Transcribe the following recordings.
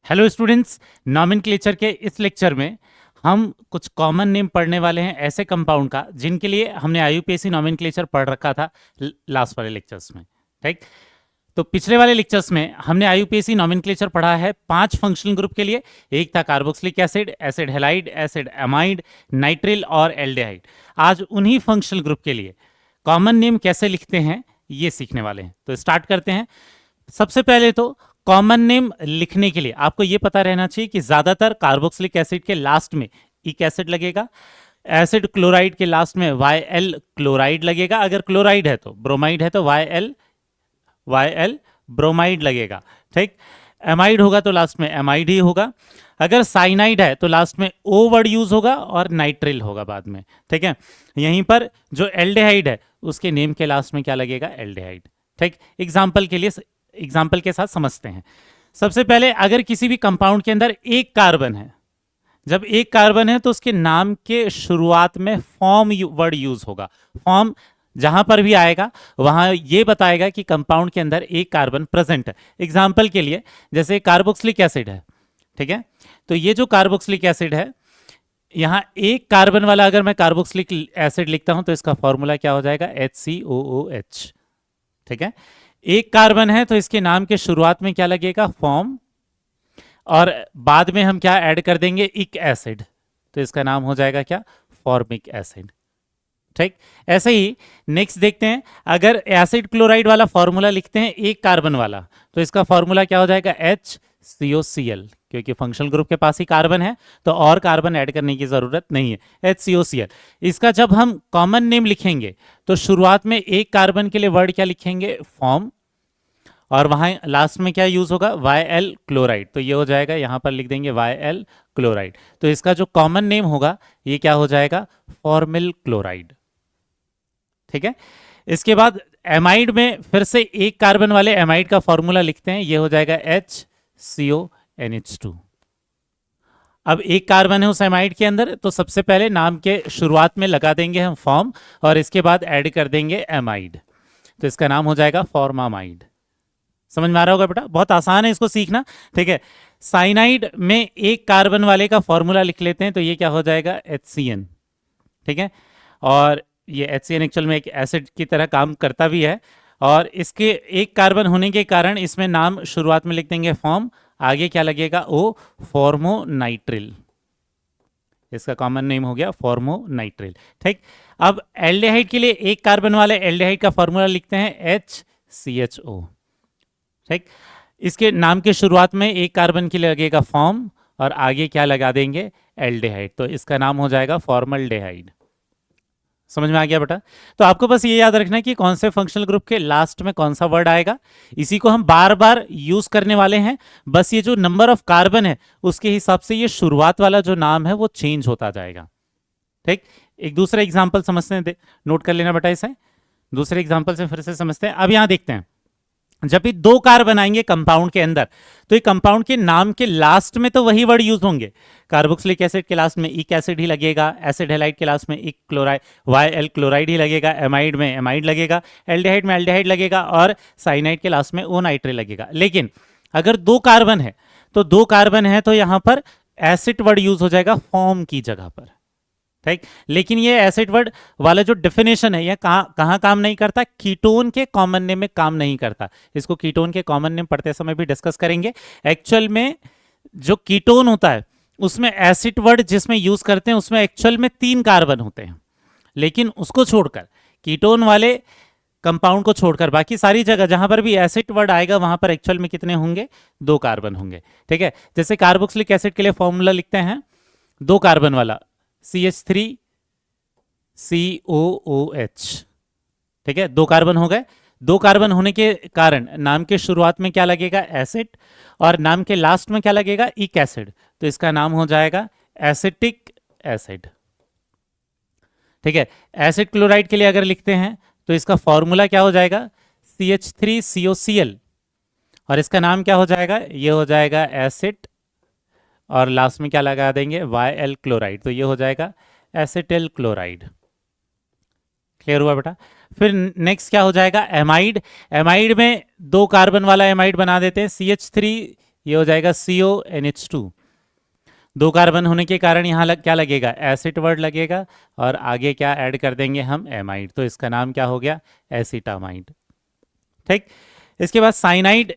Hello students, nomenclature के इस lecture में हम कुछ कॉमन नेम पढ़ने वाले हैं ऐसे कंपाउंड का जिनके लिए हमने आईयूपीएसी नॉमेनक्लेचर पढ़ रखा था लास्ट वाले लेक्चर्स में। ठीक, तो पिछले वाले लेक्चर्स में हमने आईयूपीएसी नॉमेनक्लेचर पढ़ा है 5 फंक्शनल ग्रुप के लिए। एक था carboxylic acid, acid halide, acid amide, nitrile और एल्डिहाइड। आज उन्हीं फंक्शनल ग्रुप के लिए कॉमन नेम कैसे लिखते हैं ये सीखने वाले हैं। तो स्टार्ट करते हैं। सबसे पहले तो कॉमन नेम लिखने के लिए आपको यह पता रहना चाहिए कि ज्यादातर कार्बोक्सिलिक एसिड के लास्ट में इक एसिड लगेगा, एसिड क्लोराइड के लास्ट में YL क्लोराइड लगेगा, अगर क्लोराइड है तो, ब्रोमाइड है तो YL ब्रोमाइड लगेगा। ठीक, एमाइड होगा तो लास्ट में एमाइड ही होगा, अगर साइनाइड है तो लास्ट में O वर्ड यूज होगा और नाइट्रिल होगा बाद में। ठीक है, यहीं पर जो एल्डिहाइड है उसके नेम के लास्ट में क्या लगेगा, एल्डिहाइड। ठीक, एग्जाम्पल के साथ समझते हैं। सबसे पहले अगर किसी भी कंपाउंड के अंदर एक कार्बन है, जब एक कार्बन है तो उसके नाम के शुरुआत में फॉर्म वर्ड यूज होगा। फॉर्म जहां पर भी आएगा वहां यह बताएगा कि कंपाउंड के अंदर एक कार्बन प्रेजेंट है। एग्जाम्पल के लिए जैसे कार्बोक्सिलिक एसिड है, ठीक है, तो ये जो कार्बोक्सिलिक एसिड है, यहां एक कार्बन वाला अगर मैं कार्बोक्सिलिक एसिड लिखता हूं तो इसका फॉर्मूला क्या हो जाएगा, HCOOH। ठीक है, एक कार्बन है तो इसके नाम के शुरुआत में क्या लगेगा, फॉर्म, और बाद में हम क्या ऐड कर देंगे, इक एसिड, तो इसका नाम हो जाएगा क्या, फॉर्मिक एसिड। ठीक, ऐसे ही नेक्स्ट देखते हैं, अगर एसिड क्लोराइड वाला फॉर्मूला लिखते हैं एक कार्बन वाला तो इसका फॉर्मूला क्या हो जाएगा, HCOCl, क्योंकि फंक्शनल ग्रुप के पास ही कार्बन है तो और कार्बन ऐड करने की जरूरत नहीं है, HCOCl। इसका जब हम कॉमन नेम लिखेंगे तो शुरुआत में एक कार्बन के लिए वर्ड क्या लिखेंगे, फॉर्म, और वहां लास्ट में क्या यूज होगा, YL क्लोराइड, तो ये हो जाएगा, यहां पर लिख देंगे YL क्लोराइड। तो इसका जो कॉमन नेम होगा ये क्या हो जाएगा, फॉर्मिल क्लोराइड। ठीक है, इसके बाद एमाइड में फिर से एक कार्बन वाले एमाइड का फॉर्मूला लिखते हैं, ये हो जाएगा HCONH2। अब एक कार्बन है उस एमाइड के अंदर तो सबसे पहले नाम के शुरुआत में लगा देंगे हम फॉर्म और इसके बाद ऐड कर देंगे एमाइड, तो इसका नाम हो जाएगा फॉर्मामाइड। समझ में आ रहा होगा बेटा, बहुत आसान है इसको सीखना। ठीक है, साइनाइड में एक कार्बन वाले का फॉर्मूला लिख लेते हैं तो ये क्या हो जाएगा, HCN। ठीक है, और ये HCN एक्चुअल में एक एसिड की तरह काम करता भी है, और इसके एक कार्बन होने के कारण इसमें नाम शुरुआत में लिख देंगे फॉर्म, आगे क्या लगेगा, O, फॉर्मोनाइट्रिल, इसका कॉमन नेम हो गया फॉर्मोनाइट्रिल। ठीक, अब एल्डिहाइड के लिए एक कार्बन वाले एल्डिहाइड का फॉर्मूला लिखते हैं HCHO। ठीक, इसके नाम के शुरुआत में एक कार्बन के लिए लगेगा फॉर्म और आगे क्या लगा देंगे, एल्डिहाइड, तो इसका नाम हो जाएगा फॉर्मल्डिहाइड। समझ में आ गया बेटा। तो आपको बस ये याद रखना है कि कौन से फंक्शनल ग्रुप के लास्ट में कौन सा वर्ड आएगा, इसी को हम बार बार यूज करने वाले हैं। बस ये जो नंबर ऑफ कार्बन है उसके हिसाब से ये शुरुआत वाला जो नाम है वो चेंज होता जाएगा। ठीक, एक दूसरा एग्जाम्पल समझते हैं, नोट कर लेना बेटा इसे। दूसरे एग्जाम्पल से फिर से समझते हैं। अब यहां देखते हैं, जब भी दो कार्बन आएंगे कंपाउंड के अंदर तो ये कंपाउंड के नाम के लास्ट में तो वही वर्ड यूज होंगे। कार्बोक्सिलिक एसिड के लास्ट में इक एसिड ही लगेगा, एसिड हैलाइड के लास्ट में इक क्लोराइड YL क्लोराइड ही लगेगा, एमाइड में एमाइड लगेगा, एल्डिहाइड में एल्डिहाइड लगेगा और साइनाइड के लास्ट में O नाइट्रिल लगेगा। लेकिन अगर दो कार्बन है तो यहां पर एसिड वर्ड यूज हो जाएगा फॉर्म की जगह पर। ठीक, लेकिन ये एसिड वर्ड वाला जो डेफिनेशन है ये कहां काम नहीं करता, कीटोन के कॉमन नेम में काम नहीं करता। इसको कीटोन के कॉमन नेम पढ़ते समय भी डिस्कस करेंगे। एक्चुअल में जो कीटोन होता है उसमें एसिड वर्ड जिसमें यूज करते हैं उसमें एक्चुअल में 3 कार्बन होते हैं, लेकिन उसको छोड़कर कीटोन वाले कंपाउंड को छोड़कर बाकी सारी जगह जहां पर भी एसिड वर्ड आएगा वहां पर एक्चुअल में कितने होंगे, 2 कार्बन होंगे। ठीक है, जैसे कार्बोक्सिलिक एसिड के लिए फॉर्मूला लिखते हैं 2 कार्बन वाला CH3COOH। ठीक है, 2 कार्बन हो गए। 2 कार्बन होने के कारण नाम के शुरुआत में क्या लगेगा, एसिड, और नाम के लास्ट में क्या लगेगा, इक एसिड, तो इसका नाम हो जाएगा एसिटिक एसिड। ठीक है, एसिड क्लोराइड के लिए अगर लिखते हैं तो इसका फॉर्मूला क्या हो जाएगा, CH3COCl, और इसका नाम क्या हो जाएगा, ये हो जाएगा एसिड, और लास्ट में क्या लगा देंगे, YL क्लोराइड, तो ये हो जाएगा एसिटिल क्लोराइड। क्लियर हुआ बेटा। फिर नेक्स्ट क्या हो जाएगा, एमाइड। एमाइड में 2 कार्बन वाला एमाइड बना देते हैं, CH3 ये हो जाएगा CONH2। 2 कार्बन होने के कारण यहाँ क्या लगेगा, एसिड वर्ड लगेगा, और आगे क्या ऐड कर देंगे हम, एमाइड, तो इसका नाम क्या हो गया, एसिटामाइड। ठीक, इसके बाद साइनाइड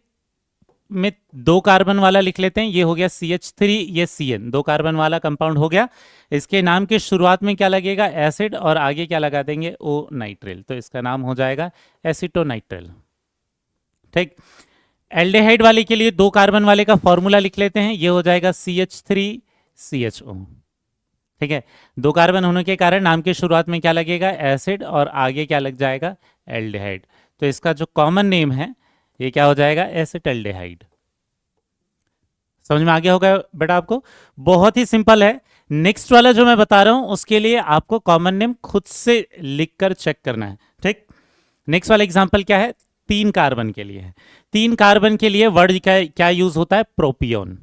में 2 कार्बन वाला लिख लेते हैं, ये हो गया CH3, ये CN, 2 कार्बन वाला कंपाउंड हो गया। इसके नाम के शुरुआत में क्या लगेगा, एसिड, और आगे क्या लगा देंगे, ओ नाइट्रिल, तो इसका नाम हो जाएगा एसिटोनाइट्रिल। ठीक, एल्डिहाइड वाले के लिए 2 कार्बन वाले का फॉर्मूला लिख लेते हैं, ये हो जाएगा CH3CHO। ठीक है, 2 कार्बन होने के कारण नाम के शुरुआत में क्या लगेगा, एसिड, और आगे क्या लग जाएगा, एल्डिहाइड, तो इसका जो कॉमन नेम है ये क्या हो जाएगा, एसिटल्डिहाइड। समझ में आ गया होगा बेटा आपको, बहुत ही सिंपल है। नेक्स्ट वाला जो मैं बता रहा हूं उसके लिए आपको कॉमन नेम खुद से लिखकर चेक करना है। ठीक, नेक्स्ट वाला एग्जांपल क्या है, 3 कार्बन के लिए है। 3 कार्बन के लिए वर्ड क्या यूज होता है, प्रोपियोन।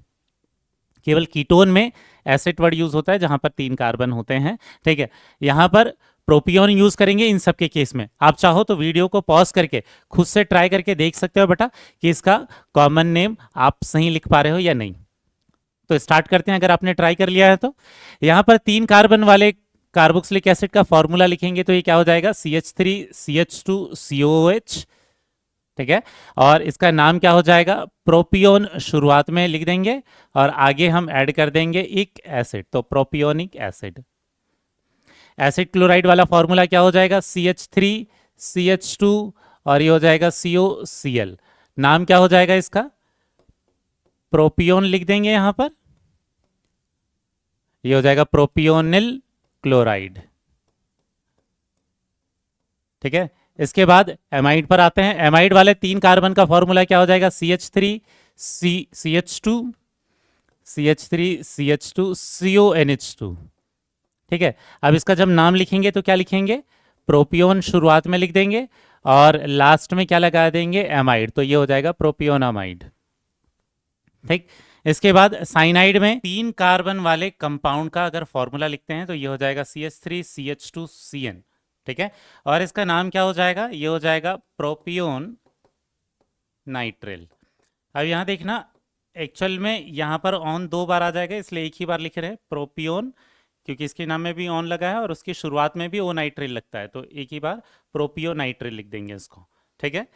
केवल कीटोन में एसिड वर्ड यूज होता है जहां पर 3 कार्बन होते हैं। ठीक है, यहां पर प्रोपियोन यूज करेंगे इन सब के केस में। आप चाहो तो वीडियो को पॉज करके खुद से ट्राई करके देख सकते हो बेटा कि इसका कॉमन नेम आप सही लिख पा रहे हो या नहीं। तो स्टार्ट करते हैं, अगर आपने ट्राई कर लिया है तो। यहां पर 3 कार्बन वाले कार्बोक्सिलिक एसिड का फॉर्मूला लिखेंगे तो ये क्या हो जाएगा, CH3CH2COOH। ठीक है, और इसका नाम क्या हो जाएगा, प्रोपियोन, शुरुआत में लिख देंगे और आगे हम ऐड कर देंगे एक एसिड, तो प्रोपियोनिक एसिड। एसिड क्लोराइड वाला फॉर्मूला क्या हो जाएगा, CH3CH2, और ये हो जाएगा COCl। नाम क्या हो जाएगा इसका, प्रोपियोन लिख देंगे यहां पर, ये हो जाएगा प्रोपियोनिल क्लोराइड। ठीक है, इसके बाद एमाइड पर आते हैं। एमाइड वाले 3 कार्बन का फॉर्मूला क्या हो जाएगा, CH3CH2CONH2। ठीक है, अब इसका जब नाम लिखेंगे तो क्या लिखेंगे, प्रोपियोन शुरुआत में लिख देंगे और लास्ट में क्या लगा देंगे, एमाइड, तो ये हो जाएगा प्रोपियोनामाइड। ठीक, इसके बाद साइनाइड में 3 कार्बन वाले कंपाउंड का अगर फॉर्मूला लिखते हैं तो ये हो जाएगा CH3CH2CN। ठीक है, और इसका नाम क्या हो जाएगा, ये हो जाएगा प्रोपियोन नाइट्रिल। अब यहां देखना, एक्चुअल में यहां पर ऑन 2 बार आ जाएगा, इसलिए एक ही बार लिख रहे हैं प्रोपियोन, क्योंकि इसके नाम में भी ऑन लगा है और उसकी शुरुआत में भी ओ नाइट्रिल लगता है, तो एक ही बार प्रोपियो नाइट्रिल लिख देंगे इसको। ठीक है,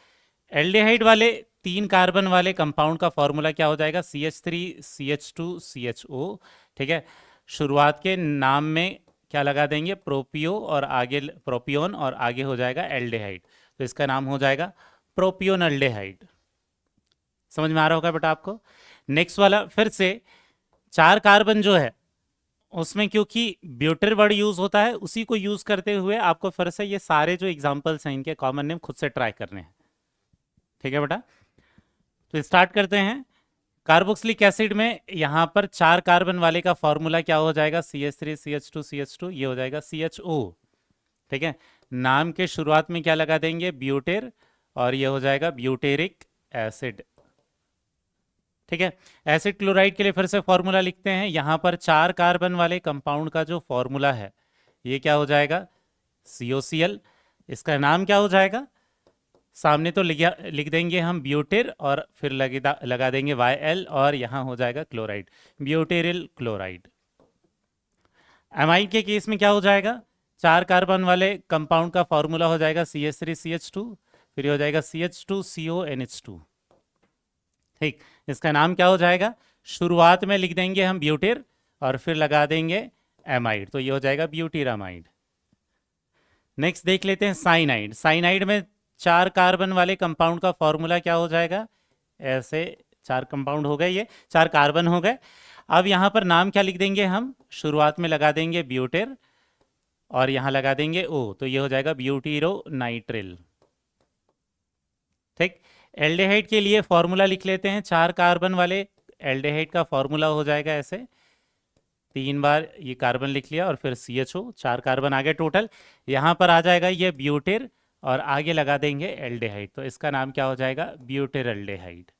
एल्डिहाइड वाले 3 कार्बन वाले कंपाउंड का फॉर्मूला क्या हो जाएगा, CH3CH2CHO। ठीक है, शुरुआत के नाम में क्या लगा देंगे, प्रोपियो, और आगे प्रोपियोन, और आगे हो जाएगा एल्डिहाइड, तो इसका नाम हो जाएगा प्रोपियोनल्डिहाइड। समझ में आ रहा होगा बेटा आपको। नेक्स्ट वाला फिर से 4 कार्बन जो है उसमें क्योंकि ब्यूटर वर्ड यूज होता है, उसी को यूज करते हुए आपको फिर से ये सारे जो एग्जांपल्स हैं इनके कॉमन नेम खुद से ट्राई करने हैं। ठीक है बेटा, तो स्टार्ट करते हैं। कार्बोक्सिलिक एसिड में यहां पर 4 कार्बन वाले का फॉर्मूला क्या हो जाएगा, CH3CH2CH2, ये हो जाएगा CHO। ठीक है, नाम के शुरुआत में क्या लगा देंगे, ब्यूटेर, और ये हो जाएगा ब्यूटेरिक एसिड। ठीक है, एसिड क्लोराइड के लिए फिर से फॉर्मूला लिखते हैं। यहां पर 4 कार्बन वाले कंपाउंड का जो फॉर्मूला है ये क्या हो जाएगा, COCl। इसका नाम क्या हो जाएगा, सामने तो लिख देंगे हम ब्यूटेर, और फिर लगा देंगे YL, और यहां हो जाएगा क्लोराइड, ब्यूटेरिल क्लोराइड। एमाइड के केस में क्या हो जाएगा, 4 कार्बन वाले कंपाउंड का फॉर्मूला हो जाएगा CH3CH2, फिर हो जाएगा CH2CONH2। ठीक, इसका नाम क्या हो जाएगा, शुरुआत में लिख देंगे हम ब्यूटेर और फिर लगा देंगे एमाइड, तो ये हो जाएगा ब्यूटीरामाइड। नेक्स्ट देख लेते हैं साइनाइड। साइनाइड में 4 कार्बन वाले कंपाउंड का फॉर्मूला क्या हो जाएगा, ऐसे 4 कंपाउंड हो गए, ये 4 कार्बन हो गए। अब यहां पर नाम क्या लिख देंगे हम, शुरुआत में लगा देंगे ब्यूटेर और यहां लगा देंगे O, तो ये हो जाएगा ब्यूटीरोनाइट्रिल। ठीक, एल्डिहाइड के लिए फॉर्मूला लिख लेते हैं। 4 कार्बन वाले एल्डिहाइड का फॉर्मूला हो जाएगा ऐसे, 3 बार ये कार्बन लिख लिया और फिर CHO, 4 कार्बन आ गए टोटल। यहां पर आ जाएगा ये ब्यूटेर और आगे लगा देंगे एल्डिहाइड, तो इसका नाम क्या हो जाएगा, ब्यूटेरल्डिहाइड।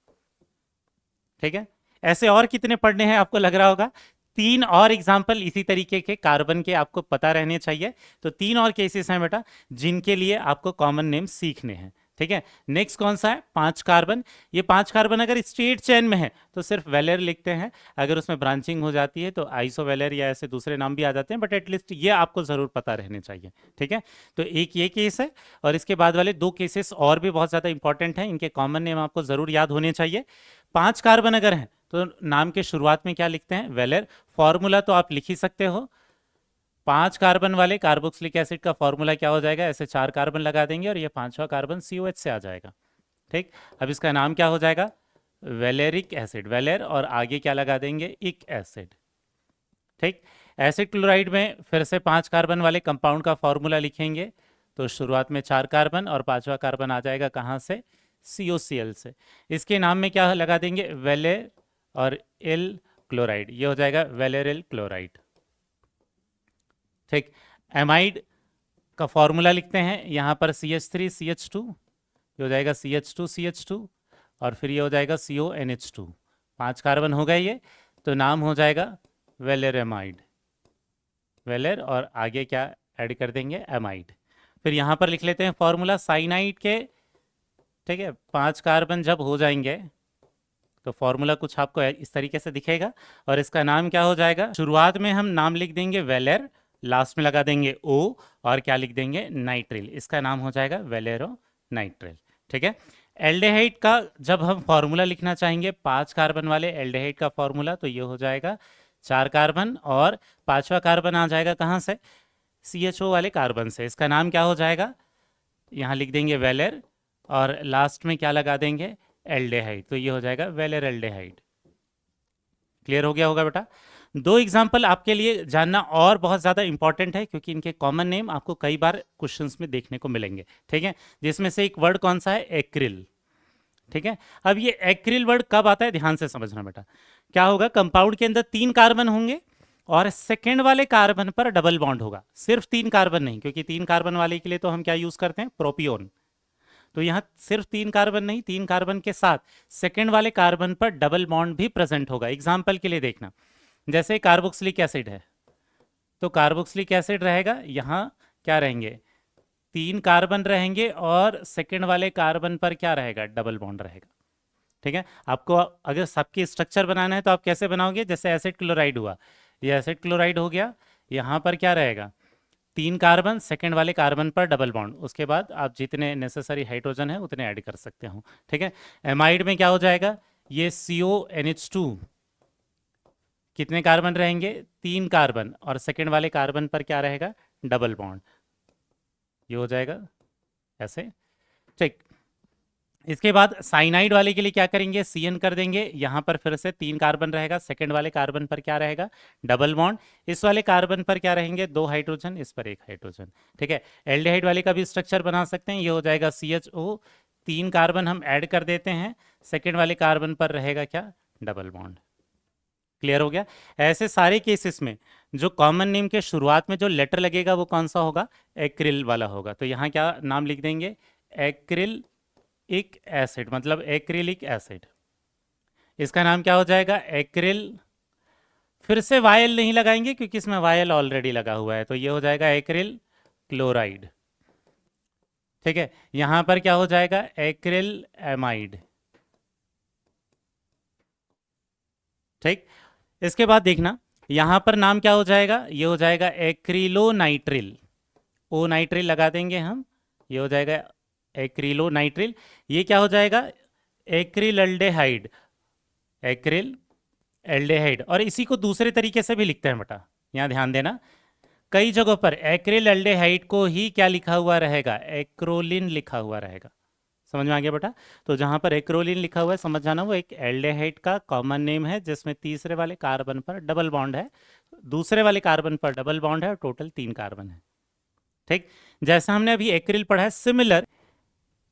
ठीक है, ऐसे और कितने पढ़ने हैं आपको लग रहा होगा। 3 और एग्जाम्पल इसी तरीके के कार्बन के आपको पता रहने चाहिए। तो 3 और केसेस हैं बेटा जिनके लिए आपको कॉमन नेम सीखने हैं। ठीक है। नेक्स्ट कौन सा है, 5 कार्बन। ये 5 कार्बन अगर स्ट्रेट चेन में है तो सिर्फ वेलेर लिखते हैं, अगर उसमें ब्रांचिंग हो जाती है तो आइसोवेलेर या ऐसे दूसरे नाम भी आ जाते हैं, बट एटलीस्ट ये आपको जरूर पता रहने चाहिए। ठीक है, तो एक ये केस है, और इसके बाद वाले 2 केसेस और भी बहुत ज़्यादा इंपॉर्टेंट हैं, इनके कॉमन नेम आपको ज़रूर याद होने चाहिए। 5 कार्बन अगर हैं तो नाम के शुरुआत में क्या लिखते हैं, वेलेर। फॉर्मूला तो आप लिख ही सकते हो, 5 कार्बन वाले कार्बोक्सिलिक एसिड का फॉर्मूला क्या हो जाएगा, ऐसे 4 कार्बन लगा देंगे और ये 5वां कार्बन COH से आ जाएगा। ठीक, अब इसका नाम क्या हो जाएगा, वेलेरिक एसिड, वेलेर, और आगे क्या लगा देंगे, इक एसिड। ठीक, एसिड क्लोराइड में फिर से 5 कार्बन वाले कंपाउंड का फॉर्मूला लिखेंगे, तो शुरुआत में 4 कार्बन और 5वां कार्बन आ जाएगा कहाँ से, COCl से। इसके नाम में क्या लगा देंगे, वेलेर और एल क्लोराइड, ये हो जाएगा वेलेरिल क्लोराइड। ठीक, एमाइड का फॉर्मूला लिखते हैं, यहाँ पर CH3CH2, ये हो जाएगा CH2CH2, और फिर ये हो जाएगा CONH2। 5 कार्बन हो गए ये, तो नाम हो जाएगा वेलेरेमाइड, वेलेर, और आगे क्या ऐड कर देंगे, एमाइड। फिर यहाँ पर लिख लेते हैं फॉर्मूला साइनाइड के। ठीक है, 5 कार्बन जब हो जाएंगे तो फॉर्मूला कुछ आपको इस तरीके से दिखेगा, और इसका नाम क्या हो जाएगा, शुरुआत में हम नाम लिख देंगे वेलेर, लास्ट में लगा देंगे O, और क्या लिख देंगे, नाइट्रिल। इसका नाम हो जाएगा वेलेरो नाइट्रिल। ठीक है, एल्डेहाइड का जब हम फॉर्मूला लिखना चाहेंगे, 5 कार्बन वाले एल्डेहाइड का फॉर्मूला, तो ये हो जाएगा 4 कार्बन और 5वां कार्बन आ जाएगा कहाँ से, CHO वाले कार्बन से। इसका नाम क्या हो जाएगा, यहाँ लिख देंगे वेलेर, और लास्ट में क्या लगा देंगे, एल्डेहाइड, तो ये हो जाएगा वेलेर एल्डेहाइड। क्लियर हो गया होगा बेटा। 2 एग्जाम्पल आपके लिए जानना और बहुत ज़्यादा इंपॉर्टेंट है, क्योंकि इनके कॉमन नेम आपको कई बार क्वेश्चंस में देखने को मिलेंगे। ठीक है, जिसमें से एक वर्ड कौन सा है, एक्रिल। ठीक है, अब ये एक्रिल वर्ड कब आता है, ध्यान से समझना बेटा। क्या होगा, कंपाउंड के अंदर 3 कार्बन होंगे और सेकेंड वाले कार्बन पर डबल बॉन्ड होगा। सिर्फ 3 कार्बन नहीं, क्योंकि 3 कार्बन वाले के लिए तो हम क्या यूज करते हैं, प्रोपियोन। तो यहाँ सिर्फ 3 कार्बन नहीं, 3 कार्बन के साथ सेकेंड वाले कार्बन पर डबल बॉन्ड भी प्रेजेंट होगा। एग्जाम्पल के लिए देखना, जैसे कार्बोक्सिलिक एसिड है, तो कार्बोक्सिलिक एसिड रहेगा, यहाँ क्या रहेंगे, 3 कार्बन रहेंगे और सेकेंड वाले कार्बन पर क्या रहेगा, डबल बॉन्ड रहेगा। ठीक है, आपको अगर सबकी स्ट्रक्चर बनाना है तो आप कैसे बनाओगे, जैसे एसिड क्लोराइड हुआ, ये एसिड क्लोराइड हो गया, यहाँ पर क्या रहेगा, 3 कार्बन, सेकेंड वाले कार्बन पर डबल बॉन्ड, उसके बाद आप जितने नेसेसरी हाइड्रोजन है उतने ऐड कर सकते हो। ठीक है, एमाइड में क्या हो जाएगा, ये CONH2, कितने कार्बन रहेंगे, 3 कार्बन, और सेकेंड वाले कार्बन पर क्या रहेगा, डबल बॉन्ड, ये हो जाएगा ऐसे। ठीक, इसके बाद साइनाइड वाले के लिए क्या करेंगे, CN कर देंगे, यहाँ पर फिर से 3 कार्बन रहेगा, सेकेंड वाले कार्बन पर क्या रहेगा, डबल बॉन्ड, इस वाले कार्बन पर क्या रहेंगे, 2 हाइड्रोजन, इस पर 1 हाइड्रोजन। ठीक है, एल्डिहाइड वाले का भी स्ट्रक्चर बना सकते हैं, ये हो जाएगा CHO, 3 कार्बन हम ऐड कर देते हैं, सेकेंड वाले कार्बन पर रहेगा क्या, डबल बॉन्ड। क्लियर हो गया। ऐसे सारे केसेस में जो कॉमन नेम के शुरुआत में जो लेटर लगेगा वो कौन सा होगा, एक्रिल वाला होगा। तो यहाँ क्या नाम लिख देंगे, एक्रिलिक एसिड, मतलब एक्रिलिक एसिड। इसका नाम क्या हो जाएगा, एक्रिल, फिर से वायल नहीं लगाएंगे क्योंकि इसमें वायल ऑलरेडी लगा हुआ है, तो ये हो जाएगा एक्रिल क्लोराइड। ठीक है, यहां पर क्या हो जाएगा, एक्रिल एमाइड। ठीक, इसके बाद देखना यहां पर नाम क्या हो जाएगा, ये हो जाएगा एक्रिलोनाइट्रिल, ओ नाइट्रिल लगा देंगे हम, ये हो जाएगा एक्रिलोनाइट्रिल। ये क्या हो जाएगा, एक्रिलल्डेहाइड, एक्रिल एल्डेहाइड। और इसी को दूसरे तरीके से भी लिखते हैं बेटा, यहाँ ध्यान देना, कई जगहों पर एक्रिल एल्डेहाइड को ही क्या लिखा हुआ रहेगा, एक्रोलिन लिखा हुआ रहेगा। समझ में आ गया बेटा। तो जहां पर एक्रोलिन लिखा हुआ है समझ जाना वो एक एल्डेहाइड का कॉमन नेम है, जिसमें तीसरे वाले कार्बन पर डबल बॉन्ड है, दूसरे वाले कार्बन पर डबल बॉन्ड है, और टोटल 3 कार्बन है। ठीक, जैसा हमने अभी एक्रिल पढ़ा है, सिमिलर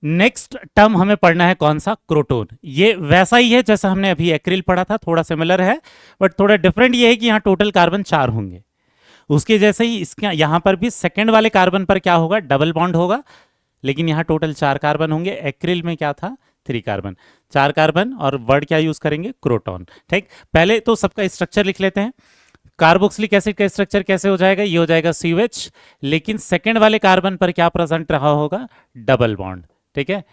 नेक्स्ट टर्म हमें पढ़ना है कौन सा, क्रोटोन। ये वैसा ही है जैसा हमने अभी एक्रिल पढ़ा था, थोड़ा सिमिलर है, बट थोड़ा डिफरेंट ये है कि यहाँ टोटल कार्बन 4 होंगे। उसके जैसे ही इसके यहाँ पर भी सेकेंड वाले कार्बन पर क्या होगा, डबल बॉन्ड होगा, लेकिन यहाँ टोटल 4 कार्बन होंगे। एक्रिल में क्या था, 3 कार्बन, 4 कार्बन, और वर्ड क्या यूज करेंगे, क्रोटोन। ठीक, पहले तो सबका स्ट्रक्चर लिख लेते हैं। कार्बोक्सिलिक एसिड का स्ट्रक्चर कैसे हो जाएगा, ये हो जाएगा COH, लेकिन सेकेंड वाले कार्बन पर क्या प्रेजेंट रहा होगा, डबल बॉन्ड। ठीक है,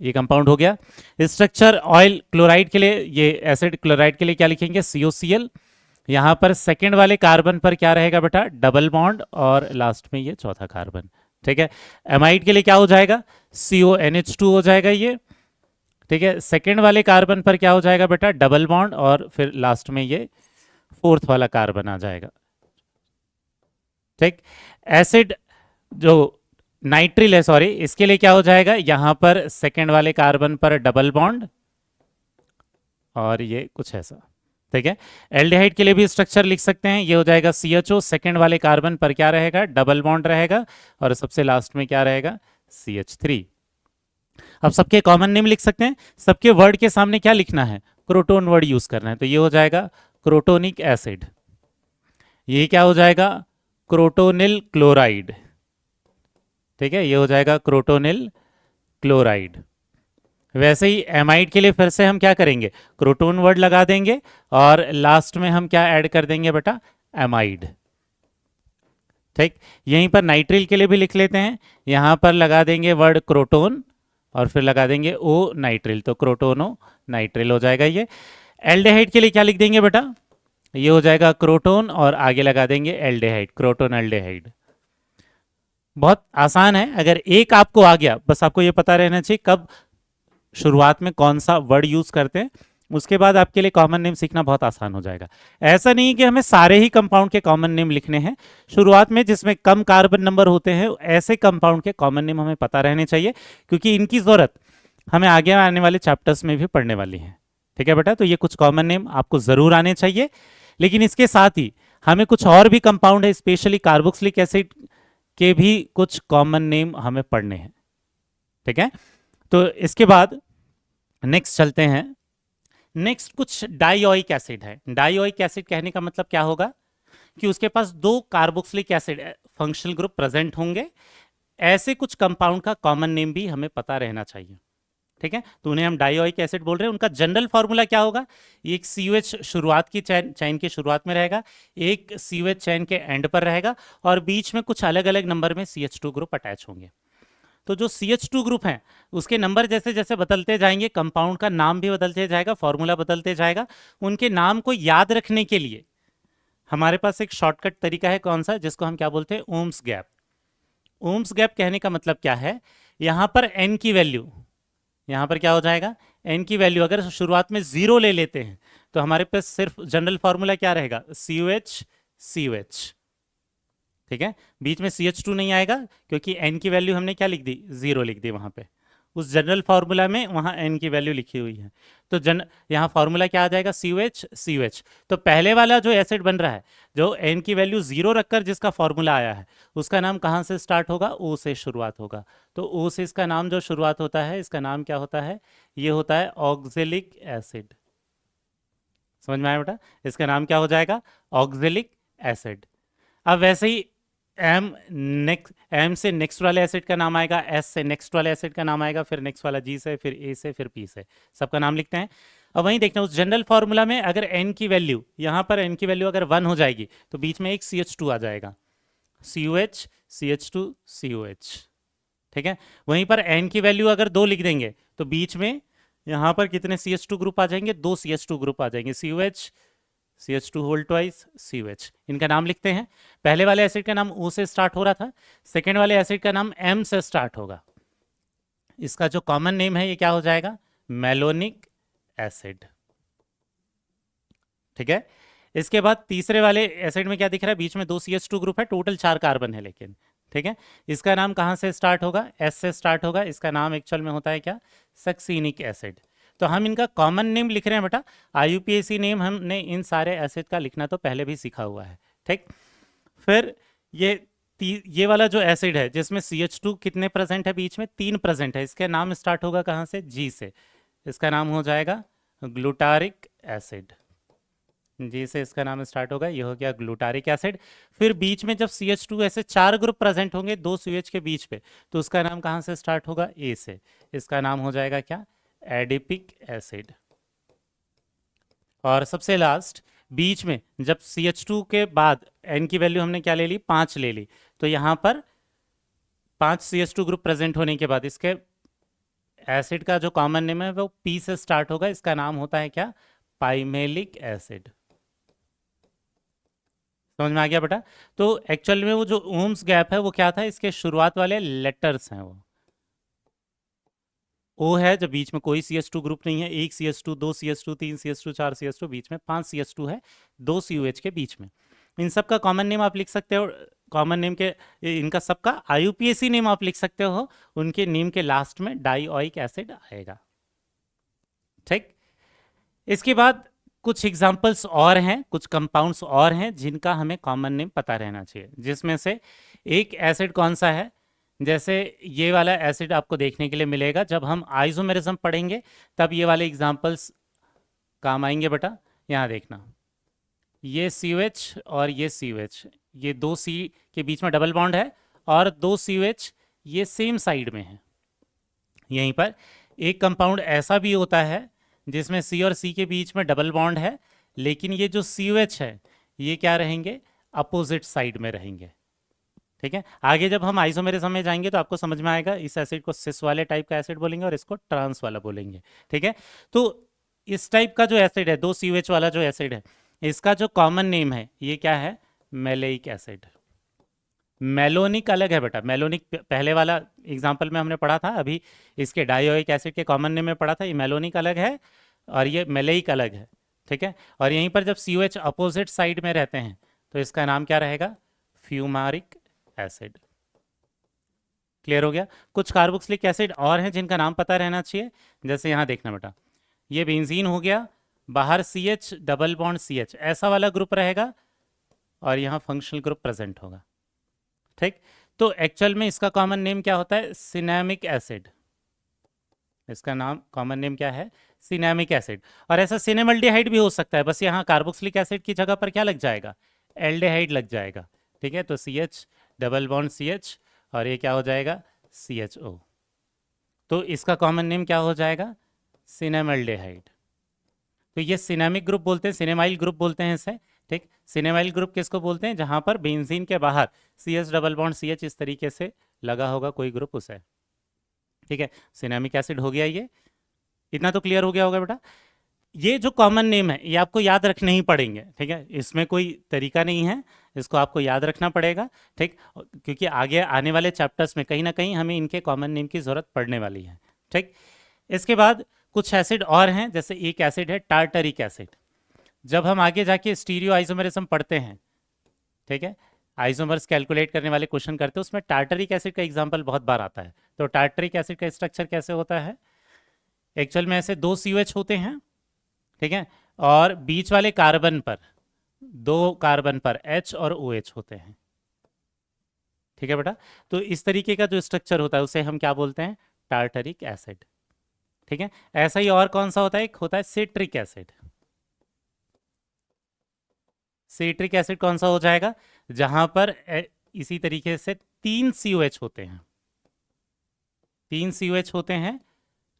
ये कंपाउंड हो गया। स्ट्रक्चर ऑयल क्लोराइड के लिए, ये एसिड क्लोराइड के लिए क्या लिखेंगे, COCl। यहाँ पर सेकेंड वाले कार्बन पर क्या रहेगा बेटा, डबल बॉन्ड, और लास्ट में ये चौथा कार्बन। ठीक है, एमाइड के लिए क्या हो जाएगा, CONH2 हो जाएगा ये। ठीक है, सेकेंड वाले कार्बन पर क्या हो जाएगा बेटा, डबल बॉन्ड, और फिर लास्ट में ये फोर्थ वाला कार्बन आ जाएगा। ठीक, एसिड जो नाइट्रिल है, सॉरी, इसके लिए क्या हो जाएगा, यहां पर सेकेंड वाले कार्बन पर डबल बॉन्ड, और ये कुछ ऐसा। ठीक है, एल्डिहाइड के लिए भी स्ट्रक्चर लिख सकते हैं, ये हो जाएगा CHO, सेकेंड वाले कार्बन पर क्या रहेगा, डबल बॉन्ड रहेगा, और सबसे लास्ट में क्या रहेगा, CH3। अब सबके कॉमन नेम लिख सकते हैं, सबके वर्ड के सामने क्या लिखना है, क्रोटोन वर्ड यूज करना है, तो ये हो जाएगा क्रोटोनिक एसिड, ये क्या हो जाएगा, क्रोटोनिल क्लोराइड। ठीक है, ये हो जाएगा क्रोटोनिल क्लोराइड। वैसे ही एमाइड के लिए फिर से हम क्या करेंगे, क्रोटोन वर्ड लगा देंगे, और लास्ट में हम क्या ऐड कर देंगे बेटा, एमाइड। ठीक, यहीं पर नाइट्रिल के लिए भी लिख लेते हैं, यहां पर लगा देंगे वर्ड क्रोटोन, और फिर लगा देंगे ओ नाइट्रिल, तो क्रोटोनो नाइट्रिल हो जाएगा ये। एल्डेहाइड के लिए क्या लिख देंगे बेटा, ये हो जाएगा क्रोटोन, और आगे लगा देंगे एल्डेहाइड, क्रोटोन एल्डेहाइड। बहुत आसान है, अगर एक आपको आ गया, बस आपको ये पता रहना चाहिए कब शुरुआत में कौन सा वर्ड यूज करते हैं, उसके बाद आपके लिए कॉमन नेम सीखना बहुत आसान हो जाएगा। ऐसा नहीं कि हमें सारे ही कंपाउंड के कॉमन नेम लिखने हैं, शुरुआत में जिसमें कम कार्बन नंबर होते हैं ऐसे कंपाउंड के कॉमन नेम हमें पता रहने चाहिए, क्योंकि इनकी जरूरत हमें आगे आने वाले चैप्टर्स में भी पढ़ने वाली है। ठीक है बेटा, तो ये कुछ कॉमन नेम आपको जरूर आने चाहिए, लेकिन इसके साथ ही हमें कुछ और भी कंपाउंड है, स्पेशली कार्बोक्सिलिक एसिड के भी कुछ कॉमन नेम हमें पढ़ने हैं। ठीक है, तो इसके बाद नेक्स्ट चलते हैं। नेक्स्ट कुछ डाइओइक एसिड है। डाइओइक एसिड कहने का मतलब क्या होगा, कि उसके पास दो carboxylic acid functional group present होंगे, ऐसे कुछ कंपाउंड का कॉमन नेम भी हमें पता रहना चाहिए। ठीक है, तो उन्हें हम डाइओइक एसिड बोल रहे हैं। उनका जनरल फॉर्मूला क्या होगा, एक COH शुरुआत की चैन की शुरुआत में रहेगा, एक COH चैन के एंड पर रहेगा, और बीच में कुछ अलग अलग नंबर में CH2 ग्रुप अटैच होंगे। तो जो CH2 ग्रुप हैं उसके नंबर जैसे जैसे बदलते जाएंगे, कंपाउंड का नाम भी बदलते जाएगा, फॉर्मूला बदलते जाएगा। उनके नाम को याद रखने के लिए हमारे पास एक शॉर्टकट तरीका है, कौन सा, जिसको हम क्या बोलते हैं, ओम्स गैप। ओम्स गैप कहने का मतलब क्या है, यहां पर n की वैल्यू, यहां पर क्या हो जाएगा, n की वैल्यू अगर शुरुआत में 0 ले लेते हैं तो हमारे पास सिर्फ जनरल फॉर्मूला क्या रहेगा, COH COH। ठीक है, बीच में CH2 नहीं आएगा, क्योंकि n की वैल्यू हमने क्या लिख दी, 0 लिख दी वहां पे, उस जनरल फार्मूला में वहां n की वैल्यू लिखी हुई है। तो यहाँ फार्मूला क्या आ जाएगा, COH COH। तो पहले वाला जो एसिड बन रहा है, जो n की वैल्यू 0 रखकर जिसका फार्मूला आया है, उसका नाम कहाँ से स्टार्ट होगा, O से शुरुआत होगा। तो O से इसका नाम जो शुरुआत होता है, इसका नाम क्या होता है, ये होता है ऑक्जेलिक एसिड। समझ में आया बेटा, इसका नाम क्या हो जाएगा, ऑक्जेलिक एसिड। अब वैसे ही एम से नेक्स्ट वाले एसिड का नाम आएगा, S से नेक्स्ट वाले एसिड का नाम आएगा, फिर नेक्स्ट वाला G से, फिर A से, फिर P से, सबका नाम लिखते हैं। अब वहीं देखना, उस जनरल फॉर्मूला में अगर n की वैल्यू, यहां पर n की वैल्यू अगर 1 हो जाएगी तो बीच में एक CH2 आ जाएगा, COH CH2 COH। ठीक है, वहीं पर n की वैल्यू अगर 2 लिख देंगे तो बीच में यहां पर कितने CH2 ग्रुप आ जाएंगे, 2 CH2 ग्रुप आ जाएंगे, COH CH2 whole twice COH। इनका नाम लिखते हैं। पहले वाले एसिड का नाम O से स्टार्ट हो रहा था, सेकेंड वाले एसिड का नाम M से स्टार्ट होगा। इसका जो कॉमन नेम है ये क्या हो जाएगा, मेलोनिक एसिड। ठीक है, इसके बाद तीसरे वाले एसिड में क्या दिख रहा है, बीच में 2 CH2 ग्रुप है, टोटल 4 कार्बन है लेकिन। ठीक है, इसका नाम कहां से स्टार्ट होगा, S से स्टार्ट होगा। इसका नाम एक्चुअल में होता है क्या, सक्सीनिक एसिड। तो हम इनका कॉमन नेम लिख रहे हैं बेटा, IUPAC नेम हमने इन सारे एसिड का लिखना तो पहले भी सीखा हुआ है। ठीक, फिर ये वाला जो एसिड है जिसमें CH2 कितने प्रेजेंट है, बीच में 3 प्रेजेंट है, इसका नाम स्टार्ट होगा कहाँ से, G से। इसका नाम हो जाएगा ग्लूटारिक एसिड। जी से इसका नाम स्टार्ट होगा, ये हो गया ग्लूटारिक एसिड। फिर बीच में जब CH2 ऐसे 4 ग्रुप प्रेजेंट होंगे 2 CH के बीच पे, तो उसका नाम कहाँ से स्टार्ट होगा, A से। इसका नाम हो जाएगा क्या, एडिपिक एसिड। और सबसे लास्ट बीच में जब CH2 के बाद n की वैल्यू हमने क्या ले ली, 5 ले ली, तो यहाँ पर 5 CH2 ग्रुप प्रेजेंट होने के बाद इसके एसिड का जो कॉमन नेम है वो पी से स्टार्ट होगा, इसका नाम होता है क्या? Pimelic acid. समझ में आ गया बेटा? तो एक्चुअल में वो जो ओम्स गैप है वो क्या था, इसके शुरुआत वाले लेटर्स हैं वो। ओ है जब बीच में कोई CH2 ग्रुप नहीं है, एक CH2, दो CH2, तीन CH2, चार CH2, बीच में 5 CH2 है, दो COH के बीच में। इन सब का कॉमन नेम आप लिख सकते हो, कॉमन नेम के इनका सबका IUPAC नेम आप लिख सकते हो, उनके नेम के लास्ट में डाइओइक एसिड आएगा। ठीक, इसके बाद कुछ एग्जाम्पल्स और हैं, कुछ कंपाउंड्स और हैं जिनका हमें कॉमन नेम पता रहना चाहिए, जिसमें से एक एसिड कौन सा है, जैसे ये वाला एसिड आपको देखने के लिए मिलेगा जब हम आइसोमेरिज्म पढ़ेंगे, तब ये वाले एग्जाम्पल्स काम आएंगे बेटा। यहाँ देखना, ये COH और ये COH, ये दो C के बीच में डबल बॉन्ड है, और दो COH ये सेम साइड में है। यहीं पर एक कंपाउंड ऐसा भी होता है जिसमें C और C के बीच में डबल बॉन्ड है, लेकिन ये जो COH है ये क्या रहेंगे, अपोजिट साइड में रहेंगे। ठीक है, आगे जब हम आइसोमेरिज्म में जाएंगे तो आपको समझ में आएगा, इस एसिड को सिस वाले टाइप का एसिड बोलेंगे और इसको ट्रांस वाला बोलेंगे। ठीक है, तो इस टाइप का जो एसिड है, दो COH वाला जो एसिड है, इसका जो कॉमन नेम है ये क्या है, मेलेइक एसिड। मेलोनिक अलग है बेटा, मेलोनिक पहले वाला एग्जाम्पल में हमने पढ़ा था, अभी इसके डाइओइक एसिड के कॉमन नेम में पढ़ा था, ये मेलोनिक अलग है और ये मेलेइक अलग है। ठीक है, और यहीं पर जब COH अपोजिट साइड में रहते हैं तो इसका नाम क्या रहेगा, फ्यूमारिक एसिड। क्लियर हो गया? कुछ कार्बोक्सिलिक एसिड और हैं जिनका नाम पता रहना चाहिए, जैसे यहाँ देखना बेटा, ये बेंजीन हो गया, बाहर CH डबल बॉन्ड CH ऐसा वाला ग्रुप रहेगा, और यहाँ फंक्शनल ग्रुप प्रेजेंट होगा। ठीक, तो एक्चुअल में इसका कॉमन नेम क्या होता है, सिनेमिक एसिड। इसका नाम कॉमन नेम क्या है, सिनेमिक एसिड। और ऐसा सिनेमल्डिहाइड भी हो सकता है, बस यहाँ कार्बोक्सिलिक एसिड की जगह पर क्या लग जाएगा, एल्डिहाइड लग जाएगा। ठीक है, तो CH डबल बॉन्ड CH और ये क्या हो जाएगा, CHO। तो इसका कॉमन नेम क्या हो जाएगा, सिनेमल्डिहाइड। तो ये सिनेमिक ग्रुप बोलते हैं, सिनेमाइल ग्रुप बोलते हैं इसे। ठीक, सिनेमाइल ग्रुप किसको बोलते हैं, जहां पर बेंजीन के बाहर CH डबल बॉन्ड CH इस तरीके से लगा होगा कोई ग्रुप उसे। ठीक है, सिनेमिक एसिड हो गया, ये इतना तो क्लियर हो गया होगा बेटा। ये जो कॉमन नेम है ये आपको याद रखने ही पड़ेंगे। ठीक है, इसमें कोई तरीका नहीं है, इसको आपको याद रखना पड़ेगा। ठीक, क्योंकि आगे आने वाले चैप्टर्स में कहीं ना कहीं हमें इनके कॉमन नेम की जरूरत पड़ने वाली है। ठीक, इसके बाद कुछ एसिड और हैं, जैसे एक एसिड है टार्टरिक एसिड। जब हम आगे जाके स्टीरियो आइसोमेरिज्म पढ़ते हैं, ठीक है, आइसोमर्स कैलकुलेट करने वाले क्वेश्चन करते हैं, उसमें टार्टरिक एसिड का एग्जांपल बहुत बार आता है। तो टार्टरिक एसिड का स्ट्रक्चर कैसे होता है, एक्चुअल में ऐसे दो COH होते हैं, ठीक है, और बीच वाले कार्बन पर, दो कार्बन पर H और OH होते हैं। ठीक है बेटा, तो इस तरीके का जो स्ट्रक्चर होता है उसे हम क्या बोलते हैं, टार्टरिक एसिड। ठीक है, ऐसा ही और कौन सा होता है, एक होता है सिट्रिक एसिड। सिट्रिक एसिड कौन सा हो जाएगा, जहां पर इसी तरीके से तीन COH होते हैं, तीन COH होते हैं।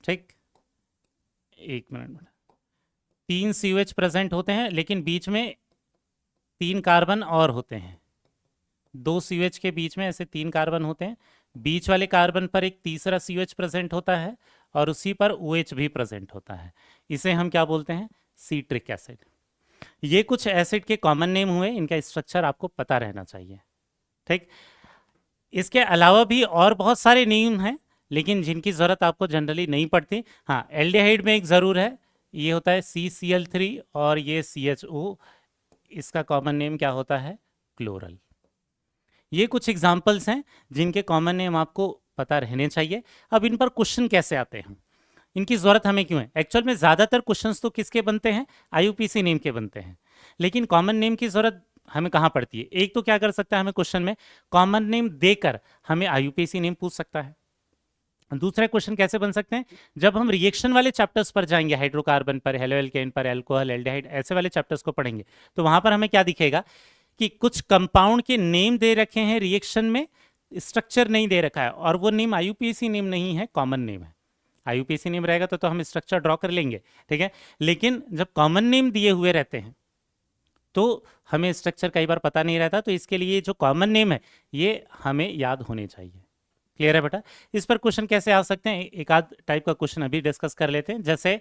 ठीक, एक मिनट, तीन COH प्रेजेंट होते हैं, लेकिन बीच में तीन कार्बन और होते हैं। दो COH के बीच में ऐसे तीन कार्बन होते हैं, बीच वाले कार्बन पर एक तीसरा COH प्रेजेंट होता है और उसी पर OH भी प्रेजेंट होता है। इसे हम क्या बोलते हैं, सिट्रिक एसिड। ये कुछ एसिड के कॉमन नेम हुए, इनका स्ट्रक्चर आपको पता रहना चाहिए। ठीक, इसके अलावा भी और बहुत सारे नेम हैं, लेकिन जिनकी ज़रूरत आपको जनरली नहीं पड़ती। हाँ, एल्डिहाइड में एक ज़रूर है, ये होता है CCl3 और ये CHO, इसका कॉमन नेम क्या होता है, क्लोरल। ये कुछ एग्जाम्पल्स हैं जिनके कॉमन नेम आपको पता रहने चाहिए। अब इन पर क्वेश्चन कैसे आते हैं, इनकी ज़रूरत हमें क्यों है, एक्चुअल में ज़्यादातर क्वेश्चंस तो किसके बनते हैं, IUPAC नेम के बनते हैं, लेकिन कॉमन नेम की ज़रूरत हमें कहाँ पड़ती है। एक तो क्या कर सकता है, हमें क्वेश्चन में कॉमन नेम देकर हमें IUPAC नेम पूछ सकता है। दूसरा क्वेश्चन कैसे बन सकते हैं, जब हम रिएक्शन वाले चैप्टर्स पर जाएंगे, हाइड्रोकार्बन पर, हेलो एल्केन पर, एल्कोहल, एल्डिहाइड, ऐसे वाले चैप्टर्स को पढ़ेंगे, तो वहां पर हमें क्या दिखेगा कि कुछ कंपाउंड के नेम दे रखे हैं रिएक्शन में, स्ट्रक्चर नहीं दे रखा है, और वो नेम IUPAC नेम नहीं है, कॉमन नेम है। IUPAC नेम रहेगा तो हम स्ट्रक्चर ड्रॉ कर लेंगे। ठीक है, लेकिन जब कॉमन नेम दिए हुए रहते हैं तो हमें स्ट्रक्चर कई बार पता नहीं रहता, तो इसके लिए जो कॉमन नेम है ये हमें याद होने चाहिए। क्लियर है बेटा? इस पर क्वेश्चन कैसे आ सकते हैं, एक आध टाइप का क्वेश्चन अभी डिस्कस कर लेते हैं। जैसे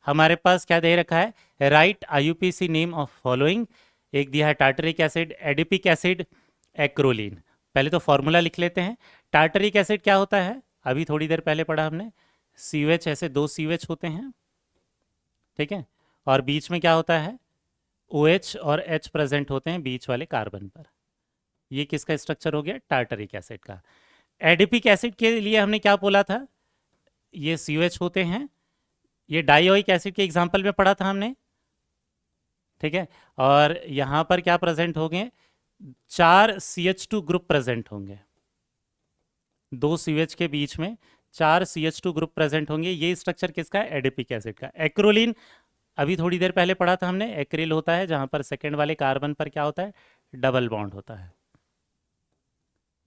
हमारे पास क्या दे रखा है, right IUPAC name of following, एक दिया है tartaric acid, adipic acid, acrolein. पहले तो फॉर्मूला लिख लेते हैं। टार्टरिक एसिड क्या होता है, अभी थोड़ी देर पहले पढ़ा हमने, COH, ऐसे 2 COH होते हैं, ठीक है, और बीच में क्या होता है, OH और H प्रेजेंट होते हैं बीच वाले कार्बन पर। ये किसका स्ट्रक्चर हो गया, टार्टरिक एसिड का। एडिपिक एसिड के लिए हमने क्या बोला था, ये COH होते हैं, ये डाइओइक एसिड के एग्जाम्पल में पढ़ा था हमने, ठीक है, और यहाँ पर क्या प्रेजेंट होंगे, 4 CH2 ग्रुप प्रेजेंट होंगे, 2 CH के बीच में 4 CH2 ग्रुप प्रेजेंट होंगे। ये स्ट्रक्चर किसका है, एडिपिक एसिड का। एक्रोलीन अभी थोड़ी देर पहले पढ़ा था हमने, एक्रिल होता है जहां पर सेकेंड वाले कार्बन पर क्या होता है, डबल बॉन्ड होता है।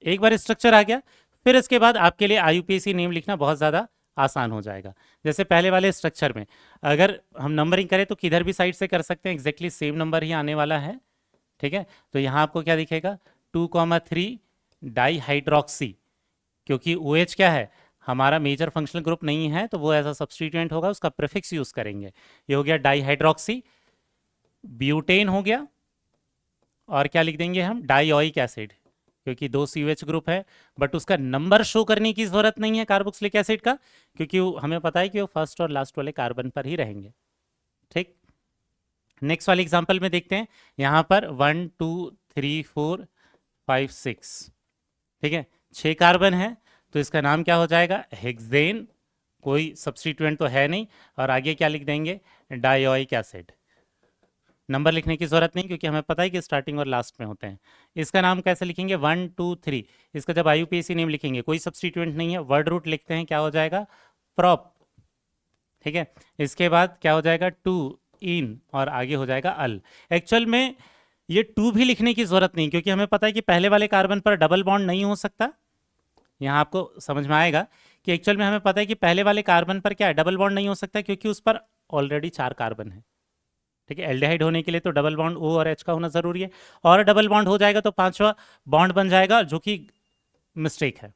एक बार स्ट्रक्चर आ गया, फिर इसके बाद आपके लिए आईयूपीएसी नेम लिखना बहुत ज़्यादा आसान हो जाएगा। जैसे पहले वाले स्ट्रक्चर में अगर हम नंबरिंग करें तो किधर भी साइड से कर सकते हैं, एग्जैक्टली सेम नंबर ही आने वाला है, ठीक है। तो यहाँ आपको क्या दिखेगा, 2,3 डाई हाइड्रोक्सी, क्योंकि OH क्या है, हमारा मेजर फंक्शनल ग्रुप नहीं है, तो वो ऐसा सब्सटीट्यूएंट होगा, उसका प्रीफिक्स यूज करेंगे। ये हो गया डाई हाइड्रोक्सी, ब्यूटेन हो गया, और क्या लिख देंगे हम, डाइओइक एसिड, क्योंकि 2 COH ग्रुप है, बट उसका नंबर शो करने की जरूरत नहीं है कार्बोक्सिलिक एसिड का, क्योंकि हमें पता है कि वो फर्स्ट और लास्ट वाले कार्बन पर ही रहेंगे, ठीक। नेक्स्ट वाले एग्जांपल में देखते हैं, यहाँ पर 1 2 3 4 5 6, ठीक है, 6 कार्बन है, तो इसका नाम क्या हो जाएगा, हेक्सेन, कोई सब्स्टिट्यूएंट तो है नहीं, और आगे क्या लिख देंगे, डाइओइक एसिड। नंबर लिखने की जरूरत नहीं, क्योंकि हमें पता है कि स्टार्टिंग और लास्ट में होते हैं। इसका नाम कैसे लिखेंगे, 1 2 3, इसका जब आईयूपीएसी नेम लिखेंगे, कोई सब्स्टिट्यूएंट नहीं है, वर्ड रूट लिखते हैं, क्या हो जाएगा, प्रॉप, ठीक है। इसके बाद क्या हो जाएगा, 2 इन, और आगे हो जाएगा अल। एक्चुअल में ये 2 भी लिखने की जरूरत नहीं, क्योंकि हमें पता है कि पहले वाले कार्बन पर डबल बॉन्ड नहीं हो सकता। यहाँ आपको समझ में आएगा कि एक्चुअल में हमें पता है कि पहले वाले कार्बन पर क्या है, डबल बॉन्ड नहीं हो सकता, क्योंकि उस पर ऑलरेडी 4 कार्बन है, ठीक है। एल्डिहाइड होने के लिए तो डबल बॉन्ड O और H का होना जरूरी है, और डबल बॉन्ड हो जाएगा तो 5वां बॉन्ड बन जाएगा, जो कि मिस्टेक है।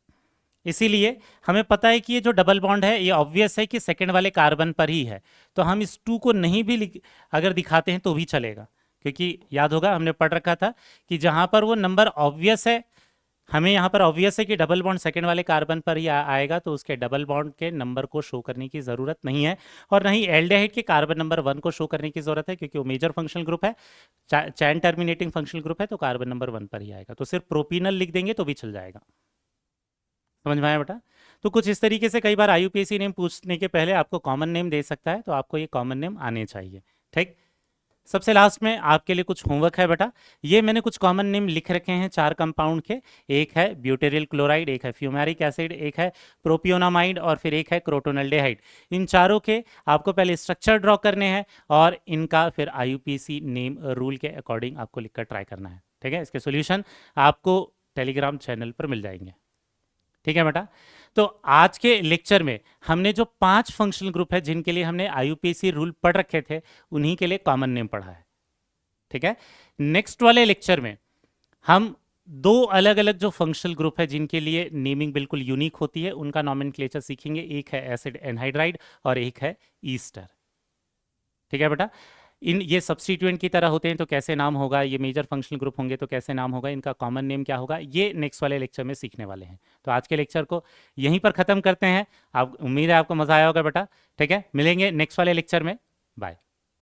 इसीलिए हमें पता है कि ये जो डबल बॉन्ड है, ये ऑब्वियस है कि सेकंड वाले कार्बन पर ही है, तो हम इस 2 को नहीं भी अगर दिखाते हैं तो भी चलेगा, क्योंकि याद होगा हमने पढ़ रखा था कि जहां पर वो नंबर ऑब्वियस है, हमें यहाँ पर ऑब्वियस है कि डबल बॉन्ड सेकंड वाले कार्बन पर ही आएगा, तो उसके डबल बॉन्ड के नंबर को शो करने की ज़रूरत नहीं है, और नहीं एल्डिहाइड के कार्बन नंबर 1 को शो करने की ज़रूरत है, क्योंकि वो मेजर फंक्शनल ग्रुप है, चैन टर्मिनेटिंग फंक्शनल ग्रुप है, तो कार्बन नंबर 1 पर ही आएगा। तो सिर्फ प्रोपीनल लिख देंगे तो भी चल जाएगा। समझ में आया बेटा? तो कुछ इस तरीके से कई बार आईयूपीएसी नेम पूछने के पहले आपको कॉमन नेम दे सकता है, तो आपको ये कॉमन नेम आने चाहिए, ठीक। सबसे लास्ट में आपके लिए कुछ होमवर्क है बेटा, ये मैंने कुछ कॉमन नेम लिख रखे हैं 4 कंपाउंड के, एक है ब्यूटेरियल क्लोराइड, एक है फ्यूमेरिक एसिड, एक है प्रोपियोनामाइड, और फिर एक है क्रोटोनल्डेहाइड। इन चारों के आपको पहले स्ट्रक्चर ड्रॉ करने हैं, और इनका फिर आईयूपीएसी नेम रूल के अकॉर्डिंग आपको लिखकर ट्राई करना है, ठीक है। इसके सोल्यूशन आपको टेलीग्राम चैनल पर मिल जाएंगे, ठीक है बेटा। तो आज के लेक्चर में हमने जो 5 फंक्शनल ग्रुप है जिनके लिए हमने आईयूपीएसी रूल पढ़ रखे थे, उन्हीं के लिए कॉमन नेम पढ़ा है, ठीक है। नेक्स्ट वाले लेक्चर में हम 2 अलग अलग जो फंक्शनल ग्रुप है जिनके लिए नेमिंग बिल्कुल यूनिक होती है, उनका नॉमेनक्लेचर सीखेंगे। एक है एसिड एनहाइड्राइड और एक है ईस्टर, ठीक है बेटा। ये सब्स्टिट्यूएंट की तरह होते हैं तो कैसे नाम होगा, ये मेजर फंक्शनल ग्रुप होंगे तो कैसे नाम होगा, इनका कॉमन नेम क्या होगा, ये नेक्स्ट वाले लेक्चर में सीखने वाले हैं। तो आज के लेक्चर को यहीं पर ख़त्म करते हैं। आप, उम्मीद है आपको मज़ा आया होगा बेटा, ठीक है। मिलेंगे नेक्स्ट वाले लेक्चर में, बाय।